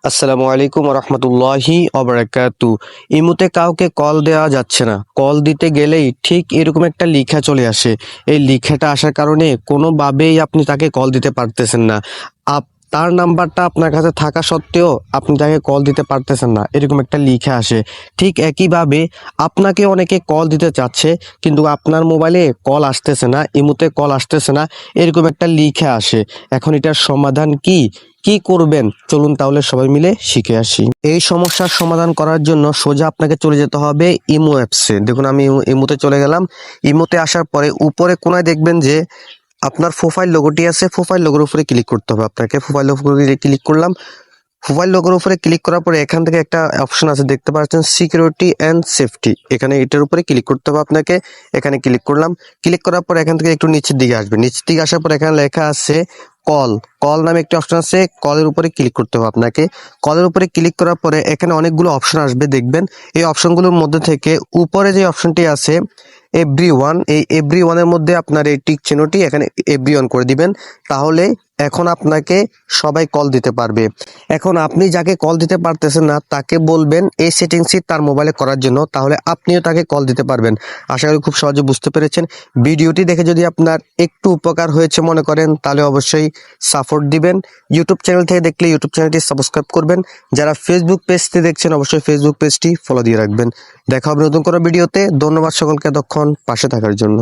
আসসালামু আলাইকুম রহমতুল্লাহি অবরাকাতু। ইমুতে কাউকে কল দেওয়া যাচ্ছে না। কল দিতে গেলেই ঠিক এরকম একটা লিখা চলে আসে। এই লিখাটা আসার কারণে কোনোভাবেই আপনি তাকে কল দিতে পারতেছেন না। তার নাম্বারটা আপনার কাছে থাকা সত্ত্বেও আপনি তাকে কল দিতে পারতেছেন না, এরকম একটা লিখা আসে। ঠিক একইভাবে আপনাকে অনেকে কল দিতে চাচ্ছে, কিন্তু আপনার মোবাইলে কল আসতেছে না, ইমুতে কল আসতেছে না, এরকম একটা লিখা আসে। এখন এটার সমাধান কি? কি করবেন চলুন তাহলে সবাই মিলে শিখে আসি। এই সমস্যার সমাধান করার জন্য সোজা আপনাকে চলে যেতে হবে ইমো অ্যাপসে। দেখুন আমি ইমোতে চলে গেলাম। ইমোতে আসার পরে উপরে কোনায় দেখবেন যে আপনার প্রোফাইল লোগোটি আছে, প্রোফাইল লোগোর উপরে ক্লিক করতে হবে আপনাকে। প্রোফাইল লোগোতে ক্লিক করলাম। প্রোফাইল লোগোর উপরে ক্লিক করার পরে এখান থেকে একটা অপশন আছে দেখতে পাচ্ছেন, সিকিউরিটি অ্যান্ড সেফটি। এখানে এটার উপরে ক্লিক করতে হবে আপনাকে। এখানে ক্লিক করলাম। ক্লিক করার পর এখান থেকে একটু নিচের দিকে আসবে। নিচের দিকে আসার পর এখানে লেখা আছে কল। কল নামে একটি অপশন আছে, কলের উপরে ক্লিক করতে হবে আপনাকে। কলের উপরে ক্লিক করার পরে এখানে অনেকগুলো অপশন আসবে দেখবেন। এই অপশনগুলোর মধ্যে থেকে উপরে যে অপশনটি আছে এভরি ওয়ান, এই এভরি ওয়ানের মধ্যে আপনার এই টিক চিহ্নটি এখানে এভরি ওয়ান করে দিবেন। তাহলে এখন আপনাকে সবাই কল দিতে পারবে। এখন আপনি যাকে কল দিতে পারতেছেন না তাকে বলবেন এই সেটিংসটি তার মোবাইলে করার জন্য, তাহলে আপনিও তাকে কল দিতে পারবেন। আশা করি খুব সহজে বুঝতে পেরেছেন। ভিডিওটি দেখে যদি আপনার একটু উপকার হয়েছে মনে করেন তাহলে অবশ্যই সাপোর্ট দিবেন। ইউটিউব চ্যানেল থেকে দেখলে ইউটিউব চ্যানেলটি সাবস্ক্রাইব করবেন। যারা ফেসবুক পেজটি দেখছেন অবশ্যই ফেসবুক পেজটি ফলো দিয়ে রাখবেন। দেখা হবে নতুন কোনো ভিডিওতে। ধন্যবাদ সকলকে এতক্ষণ পাশে থাকার জন্য।